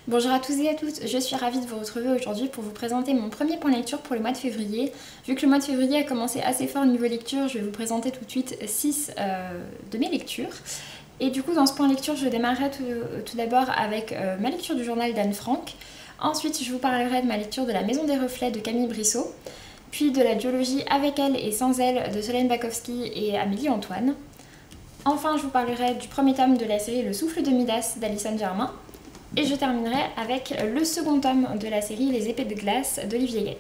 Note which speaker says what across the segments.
Speaker 1: Bonjour à tous et à toutes, je suis ravie de vous retrouver aujourd'hui pour vous présenter mon premier point lecture pour le mois de février. Vu que le mois de février a commencé assez fort au niveau lecture, je vais vous présenter tout de suite 6 de mes lectures. Et du coup dans ce point lecture, je démarrerai tout d'abord avec ma lecture du journal d'Anne Frank. Ensuite je vous parlerai de ma lecture de La Maison des Reflets de Camille Brissot, puis de la duologie Avec elle et sans elle de Solène Bakowski et Amélie Antoine. Enfin je vous parlerai du premier tome de la série Le Souffle de Midas d'Alison Germain. Et je terminerai avec le second tome de la série Les Épées de glace d'Olivier Gay.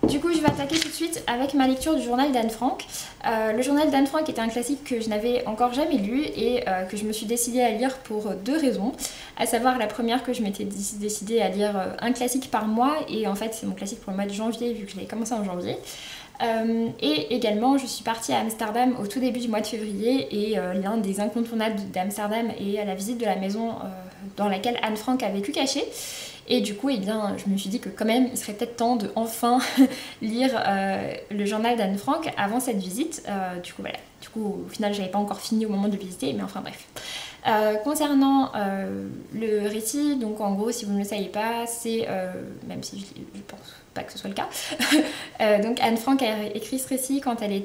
Speaker 1: Du coup, je vais attaquer tout de suite avec ma lecture du journal d'Anne Frank. Le journal d'Anne Frank était un classique que je n'avais encore jamais lu et que je me suis décidée à lire pour deux raisons. À savoir, la première, que je m'étais décidée à lire un classique par mois, et en fait c'est mon classique pour le mois de janvier vu que je l'ai commencé en janvier. Et également je suis partie à Amsterdam au tout début du mois de février, et l'un des incontournables d'Amsterdam est la visite de la maison dans laquelle Anne Frank a vécu cachée. Et du coup, eh bien, je me suis dit que quand même, il serait peut-être temps de enfin lire le journal d'Anne Frank avant cette visite. Du coup, voilà. Du coup, au final, j'avais pas encore fini au moment de visiter, mais enfin bref. Concernant le récit, donc en gros, si vous ne le savez pas, c'est, même si je pense pas que ce soit le cas, donc Anne Frank a écrit ce récit quand elle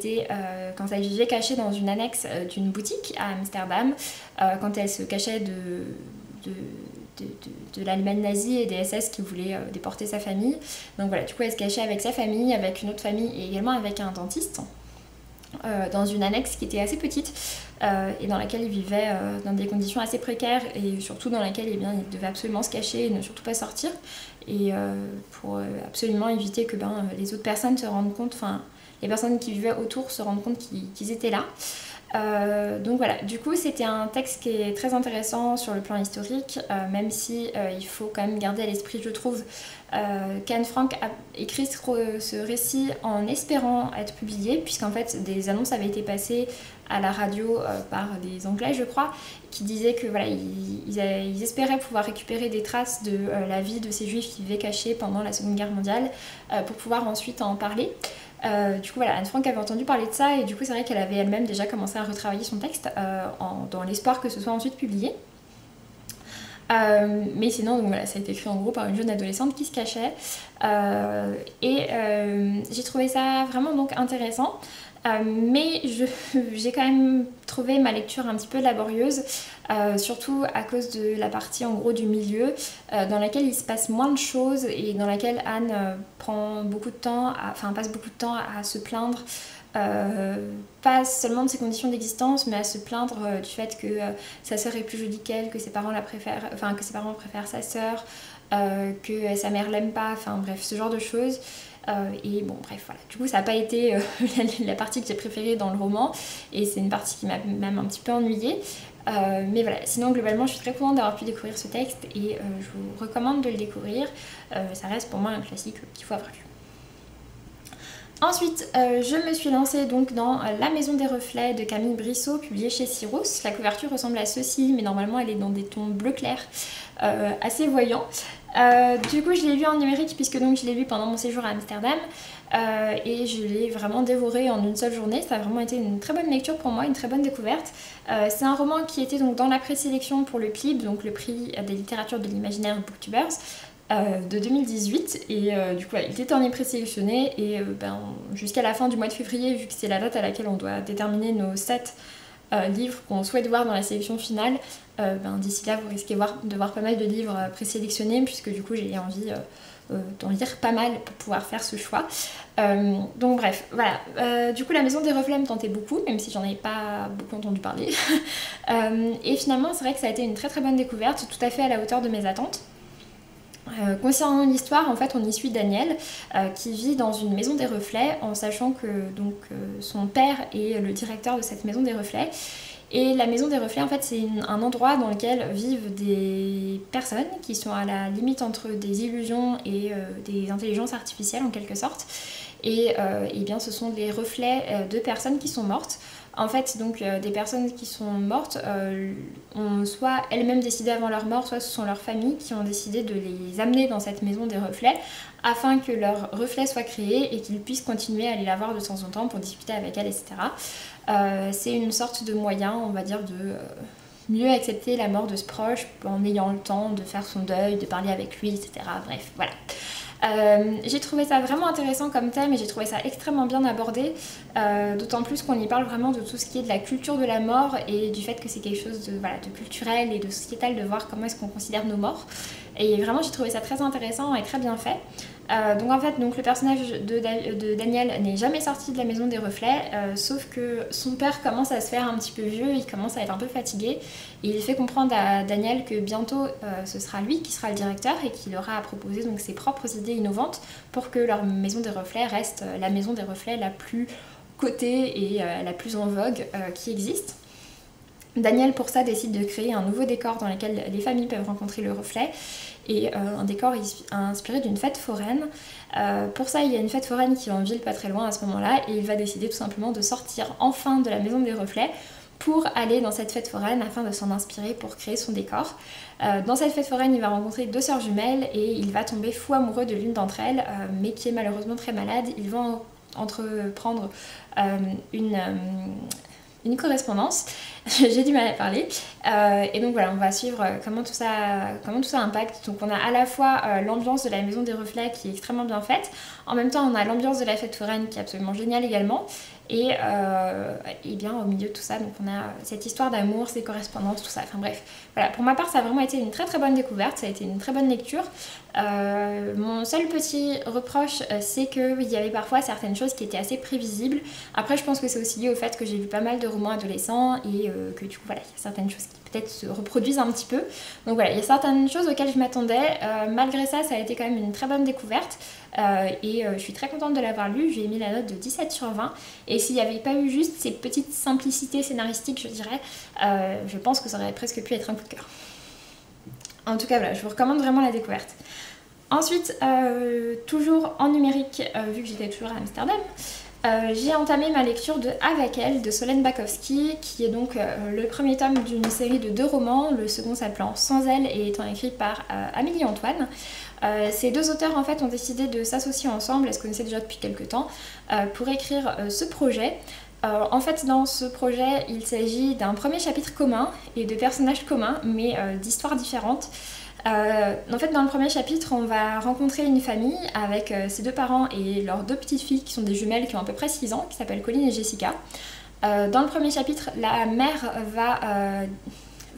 Speaker 1: vivait cachée dans une annexe d'une boutique à Amsterdam, quand elle se cachait de l'Allemagne nazie et des SS qui voulaient déporter sa famille. Donc voilà, du coup elle se cachait avec sa famille, avec une autre famille et également avec un dentiste, dans une annexe qui était assez petite et dans laquelle il vivait dans des conditions assez précaires, et surtout dans laquelle eh bien, il devait absolument se cacher et ne surtout pas sortir, et pour absolument éviter que les autres personnes se rendent compte, enfin les personnes qui vivaient autour se rendent compte qu'ils étaient là. Donc voilà, du coup c'était un texte qui est très intéressant sur le plan historique, même si il faut quand même garder à l'esprit, je trouve, qu'Anne Frank a écrit ce récit en espérant être publié, puisqu'en fait des annonces avaient été passées à la radio par des Anglais, je crois, qui disaient que voilà, ils espéraient pouvoir récupérer des traces de la vie de ces juifs qui vivaient cachés pendant la Seconde Guerre mondiale, pour pouvoir ensuite en parler. Du coup voilà, Anne Frank avait entendu parler de ça, et du coup c'est vrai qu'elle avait elle-même déjà commencé à retravailler son texte dans l'espoir que ce soit ensuite publié. Mais sinon donc voilà, ça a été écrit en gros par une jeune adolescente qui se cachait, j'ai trouvé ça vraiment donc intéressant. Mais j'ai quand même trouvé ma lecture un petit peu laborieuse, surtout à cause de la partie en gros du milieu, dans laquelle il se passe moins de choses et dans laquelle Anne passe beaucoup de temps à se plaindre, pas seulement de ses conditions d'existence, mais à se plaindre du fait que sa sœur est plus jolie qu'elle, que ses parents préfèrent sa sœur, que sa mère l'aime pas, enfin bref, ce genre de choses. Et bon bref voilà, du coup ça n'a pas été la partie que j'ai préférée dans le roman, et c'est une partie qui m'a même un petit peu ennuyée, mais voilà, sinon globalement je suis très contente d'avoir pu découvrir ce texte, et je vous recommande de le découvrir. Ça reste pour moi un classique qu'il faut avoir lu. Ensuite, je me suis lancée donc dans La Maison des Reflets de Camille Brissot, publiée chez Syros. La couverture ressemble à ceci, mais normalement elle est dans des tons bleu clair, assez voyants. Du coup je l'ai lu en numérique, puisque donc je l'ai lu pendant mon séjour à Amsterdam, et je l'ai vraiment dévoré en une seule journée. Ça a vraiment été une très bonne lecture pour moi, une très bonne découverte. C'est un roman qui était donc dans la présélection pour le PLIB, donc le prix des littératures de l'imaginaire Booktubers, de 2018, et du coup il était en présélectionné, et jusqu'à la fin du mois de février, vu que c'est la date à laquelle on doit déterminer nos 7 livres qu'on souhaite voir dans la sélection finale, d'ici là vous risquez de voir pas mal de livres présélectionnés, puisque du coup j'ai envie d'en lire pas mal pour pouvoir faire ce choix. Donc bref, voilà. Du coup La Maison des Reflets me tentait beaucoup, même si j'en avais pas beaucoup entendu parler. Et finalement c'est vrai que ça a été une très très bonne découverte, tout à fait à la hauteur de mes attentes. Concernant l'histoire, en fait on y suit Daniel, qui vit dans une maison des reflets, en sachant que son père est le directeur de cette maison des reflets. Et la maison des reflets, en fait, c'est un endroit dans lequel vivent des personnes qui sont à la limite entre des illusions et des intelligences artificielles en quelque sorte. Et bien ce sont des reflets de personnes qui sont mortes. En fait, donc des personnes qui sont mortes ont soit elles-mêmes décidé avant leur mort, soit ce sont leurs familles qui ont décidé de les amener dans cette maison des reflets, afin que leurs reflets soient créés et qu'ils puissent continuer à aller la voir de temps en temps pour discuter avec elle, etc. C'est une sorte de moyen, on va dire, mieux accepter la mort de ce proche en ayant le temps de faire son deuil, de parler avec lui, etc. Bref, voilà. J'ai trouvé ça vraiment intéressant comme thème et j'ai trouvé ça extrêmement bien abordé, d'autant plus qu'on y parle vraiment de tout ce qui est de la culture de la mort et du fait que c'est quelque chose de, voilà, de culturel et de sociétal de voir comment est-ce qu'on considère nos morts. Et vraiment j'ai trouvé ça très intéressant et très bien fait. Donc en fait le personnage de Daniel n'est jamais sorti de la maison des reflets, sauf que son père commence à se faire un petit peu vieux, il commence à être un peu fatigué et il fait comprendre à Daniel que bientôt ce sera lui qui sera le directeur et qu'il aura à proposer donc ses propres idées innovantes pour que leur maison des reflets reste la maison des reflets la plus cotée et la plus en vogue qui existe. Daniel pour ça décide de créer un nouveau décor dans lequel les familles peuvent rencontrer le reflet et un décor inspiré d'une fête foraine. Pour ça il y a une fête foraine qui est en ville pas très loin à ce moment là et il va décider tout simplement de sortir enfin de la maison des reflets pour aller dans cette fête foraine afin de s'en inspirer pour créer son décor. Dans cette fête foraine il va rencontrer deux sœurs jumelles et il va tomber fou amoureux de l'une d'entre elles mais qui est malheureusement très malade. Ils vont entreprendre une correspondance, j'ai du mal à parler, et donc voilà on va suivre comment tout ça impacte. Donc on a à la fois l'ambiance de la maison des reflets qui est extrêmement bien faite, en même temps on a l'ambiance de la fête foraine qui est absolument géniale également, et bien au milieu de tout ça donc on a cette histoire d'amour, ces correspondances, tout ça, enfin bref, voilà, pour ma part ça a vraiment été une très très bonne découverte, ça a été une très bonne lecture. Mon seul petit reproche c'est qu'il y avait parfois certaines choses qui étaient assez prévisibles. Après je pense que c'est aussi lié au fait que j'ai lu pas mal de romans adolescents et que du coup voilà, il y a certaines choses qui peut-être se reproduisent un petit peu. Donc voilà, il y a certaines choses auxquelles je m'attendais. Malgré ça, ça a été quand même une très bonne découverte. Je suis très contente de l'avoir lu. J'ai mis la note de 17 sur 20. Et s'il n'y avait pas eu juste ces petites simplicités scénaristiques, je dirais, je pense que ça aurait presque pu être un coup de cœur. En tout cas, voilà, je vous recommande vraiment la découverte. Ensuite, toujours en numérique, vu que j'étais toujours à Amsterdam, j'ai entamé ma lecture de Avec elle de Solène Bakowski, qui est donc le premier tome d'une série de 2 romans, le second s'appelant Sans elle et étant écrit par Amélie Antoine. Ces deux auteurs en fait ont décidé de s'associer ensemble, elles se connaissaient déjà depuis quelques temps, pour écrire ce projet. En fait dans ce projet il s'agit d'un premier chapitre commun et de personnages communs mais d'histoires différentes. En fait dans le premier chapitre on va rencontrer une famille avec ses 2 parents et leurs 2 petites filles qui sont des jumelles qui ont à peu près 6 ans, qui s'appellent Colline et Jessica. Dans le premier chapitre la mère va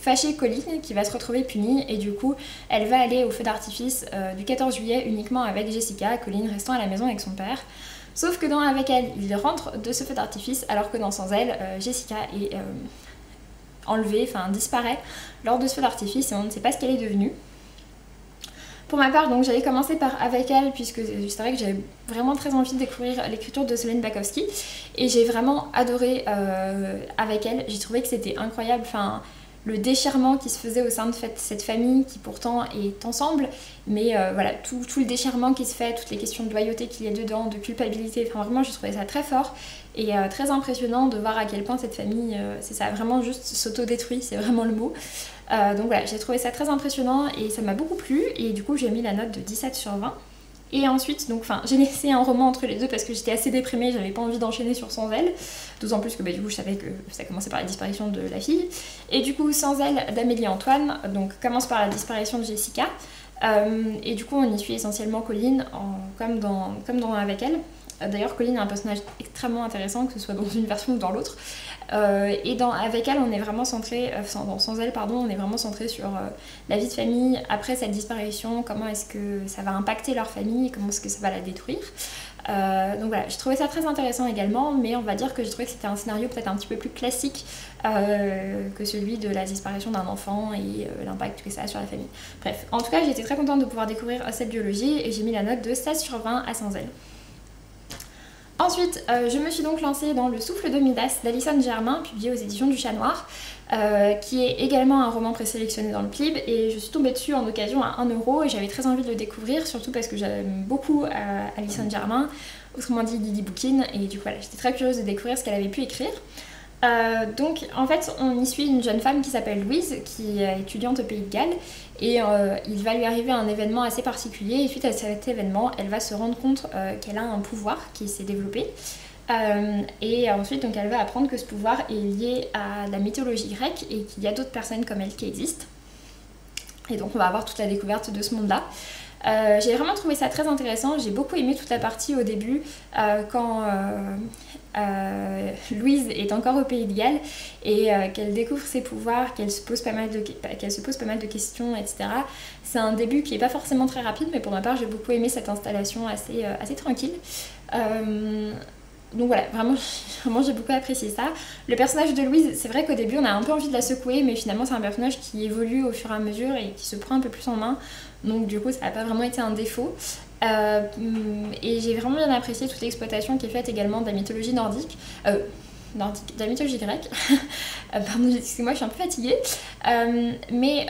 Speaker 1: fâcher Colline qui va se retrouver punie et du coup elle va aller au feu d'artifice du 14 juillet uniquement avec Jessica, Colline restant à la maison avec son père. Sauf que dans Avec elle, il rentre de ce feu d'artifice alors que dans Sans elle, Jessica est enlevée, enfin disparaît lors de ce feu d'artifice et on ne sait pas ce qu'elle est devenue. Pour ma part, donc j'avais commencé par Avec elle puisque c'est vrai que j'avais vraiment très envie de découvrir l'écriture de Solène Bakowski et j'ai vraiment adoré Avec elle. J'ai trouvé que c'était incroyable, enfin le déchirement qui se faisait au sein de cette famille qui pourtant est ensemble, mais voilà, tout le déchirement qui se fait, toutes les questions de loyauté qu'il y a dedans, de culpabilité, enfin vraiment j'ai trouvé ça très fort et très impressionnant de voir à quel point cette famille, c'est ça, vraiment juste s'auto-détruit, c'est vraiment le mot. Donc voilà, j'ai trouvé ça très impressionnant et ça m'a beaucoup plu et du coup j'ai mis la note de 17 sur 20. Et ensuite, donc, j'ai laissé un roman entre les deux parce que j'étais assez déprimée, j'avais pas envie d'enchaîner sur Sans elle. D'autant plus que du coup je savais que ça commençait par la disparition de la fille. Et du coup Sans elle d'Amélie Antoine, donc commence par la disparition de Jessica. Et du coup on y suit essentiellement Colline, comme dans Avec elle. D'ailleurs Colline est un personnage extrêmement intéressant, que ce soit dans une version ou dans l'autre. Et Avec elle on est vraiment centré, dans Sans elle pardon, on est vraiment centré sur la vie de famille après cette disparition, comment est-ce que ça va impacter leur famille, comment est-ce que ça va la détruire. Donc voilà, j'ai trouvé ça très intéressant également, mais on va dire que j'ai trouvé que c'était un scénario peut-être un petit peu plus classique que celui de la disparition d'un enfant et l'impact que ça a sur la famille. Bref, en tout cas j'étais très contente de pouvoir découvrir cette biologie et j'ai mis la note de 16 sur 20 à Sans elle. Ensuite, je me suis donc lancée dans Le Souffle de Midas d'Alison Germain, publié aux éditions du Chat Noir, qui est également un roman présélectionné dans le PLIB, et je suis tombée dessus en occasion à 1 € et j'avais très envie de le découvrir, surtout parce que j'aime beaucoup Alison Germain, autrement dit Lily Bookin, et du coup voilà, j'étais très curieuse de découvrir ce qu'elle avait pu écrire. Donc en fait on y suit une jeune femme qui s'appelle Louise, qui est étudiante au Pays de Galles, et il va lui arriver un événement assez particulier et suite à cet événement elle va se rendre compte qu'elle a un pouvoir qui s'est développé Et ensuite donc elle va apprendre que ce pouvoir est lié à la mythologie grecque et qu'il y a d'autres personnes comme elle qui existent. Et donc on va avoir toute la découverte de ce monde-là. J'ai vraiment trouvé ça très intéressant, j'ai beaucoup aimé toute la partie au début quand Louise est encore au Pays de Galles et qu'elle découvre ses pouvoirs, qu'elle se pose pas mal de questions, etc. C'est un début qui n'est pas forcément très rapide, mais pour ma part j'ai beaucoup aimé cette installation assez tranquille. Donc voilà, vraiment j'ai beaucoup apprécié ça. Le personnage de Louise, c'est vrai qu'au début on a un peu envie de la secouer, mais finalement c'est un personnage qui évolue au fur et à mesure et qui se prend un peu plus en main. Donc du coup ça n'a pas vraiment été un défaut. Et j'ai vraiment bien apprécié toute l'exploitation qui est faite également de la mythologie nordique. De la mythologie grecque. Pardon, excusez-moi, je suis un peu fatiguée. Mais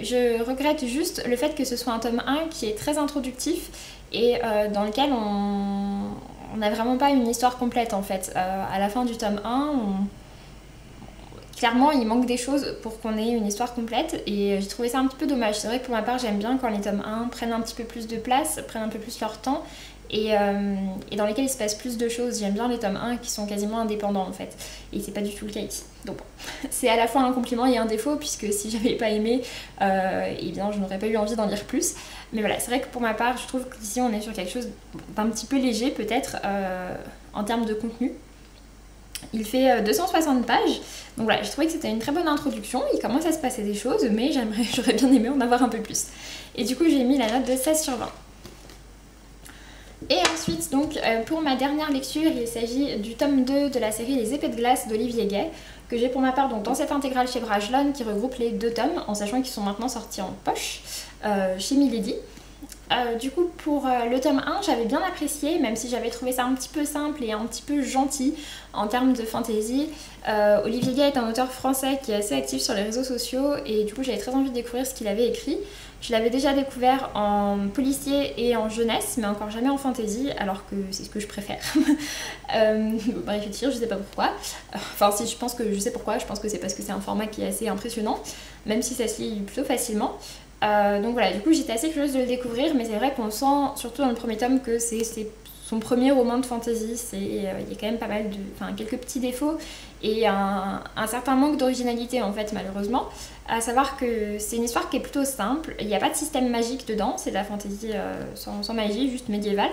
Speaker 1: je regrette juste le fait que ce soit un tome 1 qui est très introductif et dans lequel on n'a vraiment pas une histoire complète en fait. À la fin du tome 1, clairement il manque des choses pour qu'on ait une histoire complète et j'ai trouvé ça un petit peu dommage. C'est vrai que pour ma part j'aime bien quand les tomes 1 prennent un petit peu plus de place, prennent un peu plus leur temps et dans lesquels il se passe plus de choses. J'aime bien les tomes 1 qui sont quasiment indépendants en fait et c'est pas du tout le cas ici. Donc bon, c'est à la fois un compliment et un défaut puisque si j'avais pas aimé, eh bien je n'aurais pas eu envie d'en lire plus. Mais voilà, c'est vrai que pour ma part je trouve qu'ici on est sur quelque chose d'un petit peu léger peut-être en termes de contenu. Il fait 260 pages, donc voilà, j'ai trouvé que c'était une très bonne introduction, il commence à se passer des choses, mais j'aurais bien aimé en avoir un peu plus. Et du coup j'ai mis la note de 16 sur 20. Et ensuite, donc, pour ma dernière lecture, il s'agit du tome 2 de la série Les Épées de glace d'Olivier Gay, que j'ai pour ma part donc, dans cette intégrale chez Brajlon, qui regroupe les 2 tomes, en sachant qu'ils sont maintenant sortis en poche, chez Milady. Du coup pour le tome 1 j'avais bien apprécié, même si j'avais trouvé ça un petit peu simple et un petit peu gentil en termes de fantasy. Olivier Gay est un auteur français qui est assez actif sur les réseaux sociaux et du coup j'avais très envie de découvrir ce qu'il avait écrit. Je l'avais déjà découvert en policier et en jeunesse, mais encore jamais en fantasy, alors que c'est ce que je préfère. Bref, je sais pas pourquoi. Enfin si, je pense que je sais pourquoi, je pense que c'est parce que c'est un format qui est assez impressionnant, même si ça se lit plutôt facilement. Donc voilà, du coup j'étais assez curieuse de le découvrir, mais c'est vrai qu'on sent, surtout dans le premier tome, que c'est son premier roman de fantasy. Il y a quand même pas mal de... Enfin, quelques petits défauts et un certain manque d'originalité en fait, malheureusement. À savoir que c'est une histoire qui est plutôt simple, il n'y a pas de système magique dedans, c'est de la fantasy sans magie, juste médiévale.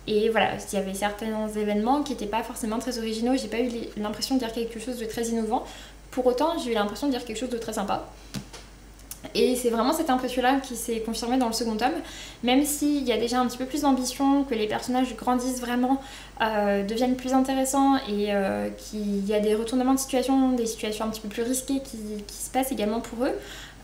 Speaker 1: Et voilà, il y avait certains événements qui n'étaient pas forcément très originaux, j'ai pas eu l'impression de dire quelque chose de très innovant. Pour autant, j'ai eu l'impression de dire quelque chose de très sympa. Et c'est vraiment cette impression-là qui s'est confirmée dans le second tome, même s'il y a déjà un petit peu plus d'ambition, que les personnages grandissent vraiment, deviennent plus intéressants et qu'il y a des retournements de situation, des situations un petit peu plus risquées qui se passent également pour eux.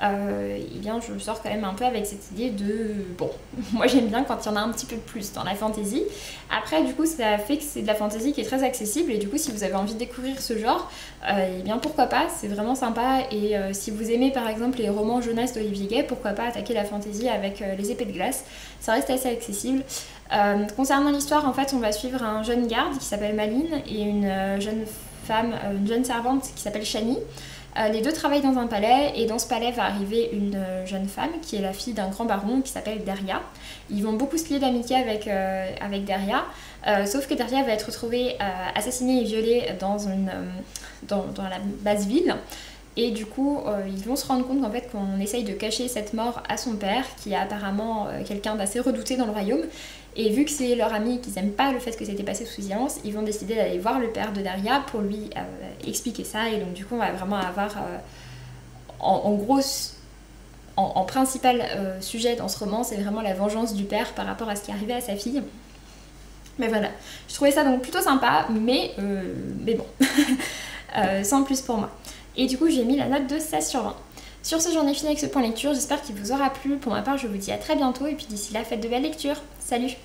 Speaker 1: Et bien je sors quand même un peu avec cette idée de bon, moi j'aime bien quand il y en a un petit peu plus dans la fantasy. Après du coup ça fait que c'est de la fantasy qui est très accessible et du coup si vous avez envie de découvrir ce genre, et bien pourquoi pas, c'est vraiment sympa. Et si vous aimez par exemple les romans jeunesse d'Olivier Gay, pourquoi pas attaquer la fantasy avec Les Épées de glace, ça reste assez accessible. Concernant l'histoire, en fait on va suivre un jeune garde qui s'appelle Maline et une jeune femme, une jeune servante qui s'appelle Shani. Les deux travaillent dans un palais et dans ce palais va arriver une jeune femme qui est la fille d'un grand baron qui s'appelle Daria. Ils vont beaucoup se lier d'amitié avec Daria, sauf que Daria va être retrouvée assassinée et violée dans la basse ville. Et du coup, ils vont se rendre compte qu'en fait qu'on essaye de cacher cette mort à son père, qui est apparemment quelqu'un d'assez redouté dans le royaume. Et vu que c'est leur ami et qu'ils n'aiment pas le fait que ça ait été passé sous silence, ils vont décider d'aller voir le père de Daria pour lui expliquer ça. Et donc du coup, on va vraiment avoir en principal sujet dans ce roman, c'est vraiment la vengeance du père par rapport à ce qui est arrivé à sa fille. Mais voilà, je trouvais ça donc plutôt sympa, mais bon, sans plus pour moi. Et du coup j'ai mis la note de 16 sur 20. Sur ce, j'en ai fini avec ce point lecture, j'espère qu'il vous aura plu. Pour ma part, je vous dis à très bientôt et puis d'ici là, faites de belles lectures. Salut!